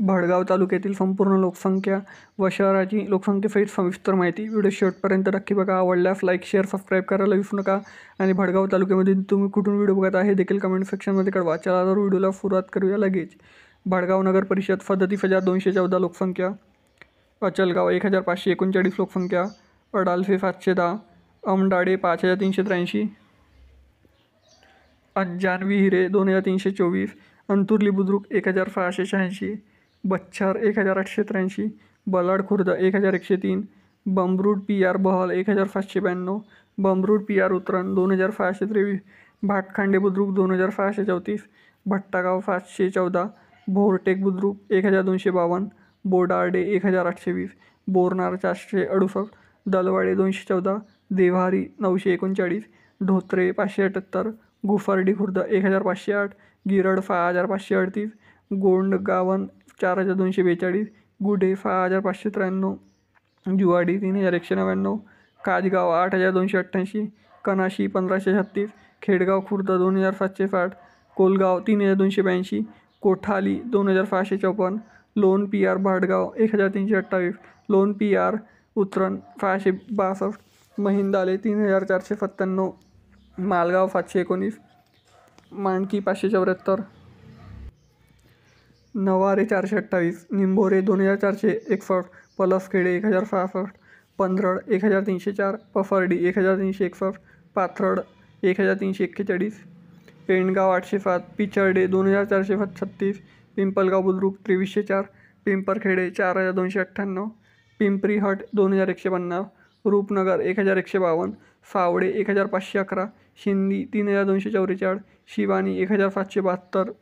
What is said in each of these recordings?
भडगाव तालुक्यातील संपूर्ण लोकसंख्या व शहराची लोकसंख्येसहित सविस्तर माहिती. व्हिडिओ शेवटपर्यंत नक्की बघा. आवडल्यास लाईक, शेअर, सबस्क्राईब करायला विसरू नका. आणि भडगाव तालुक्यामधून तुम्ही कुठून व्हिडिओ बघत आहे हे देखील कमेंट सेक्शनमध्ये कळवा. चला तर व्हिडिओला सुरुवात करूया लगेच. भडगाव नगर परिषद 37,214 लोकसंख्या, अचलगाव 1,539 लोकसंख्या, अडालसे 710, अमडाडे 5,383, अंजान विहिरे 2,324, अंतुर्ली बुद्रुक 1,686, बच्छार 1,883, बलाड खुर्द 1,103, बमरूड PR बहल 1,792, बमरूड PR उतरण 2,623, भाटखांडे बुद्रुक 2,634, भट्टागाव 514, भोरटेक बुद्रुक 1,252, बोडार्डे 1,820, बोरनार 468, दलवाडे 214, देव्हारी 939, ढोत्रे 578, गुफर्डी खुर्द 1,508, गिरड 6,538, गोंडगावन 4,242, गुढे 6,593, जुवाडी 3,199, काजगाव 8,288, कनाशी 1,536, खेडगाव खुर्द 2,760, कोलगाव 3,282, कोठाली 2,654, लोण PR भाटगाव 1,328, लोण PR उतरण 662, महिंदाले 3,497, मालगाव 719, मांडकी 574, नवारे 428, निंभोरे 2,461, पलसखेडे 1,066, पंधरड 1,304, पफर्डी 1,361, पाथर्ड 1,341, पेंडगाव 807, पिचर्डे 2,436, पिंपलगाव बुद्रुक 2,304, पिंपरखेडे 4,298, पिंपरी हट 2,150, रूपनगर 1,152, सावडे 1,511, शिंदी 3,244, शिवानी 1,772,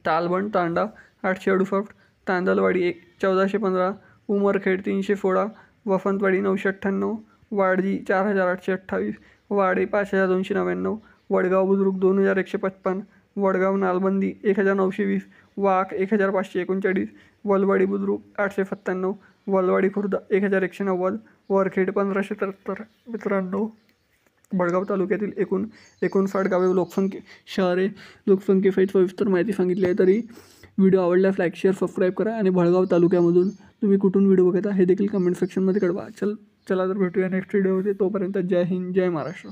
तालबन तांडा 868, तांदलवाडी 1,415, उमरखेड 316, वसंतवाडी 998, वाडजी 4,828, वाडे 5,299, वडगाव बुद्रुक 2,155, वडगाव नालबंदी 1,920, वाक 1,539, वलवाडी बुद्रुक 897, वलवाडी खुर्द 1,190, वरखेड 1,573. मित्रांनो, भडगाव तालुक्यातील एकूण 59 गावे शहरे लोकसंख्येसहित सविस्तर माहिती सांगितली आहे. तरी व्हिडिओ आवडल्यास लाईक, शेअर, सबस्क्राईब करा. आणि भडगाव तालुक्यामधून तुम्ही कुठून व्हिडिओ बघता हे देखील कमेंट सेक्शनमध्ये कळवा. चला तर भेटूया नेक्स्ट व्हिडिओमध्ये. तोपर्यंत जय हिंद, जय महाराष्ट्र.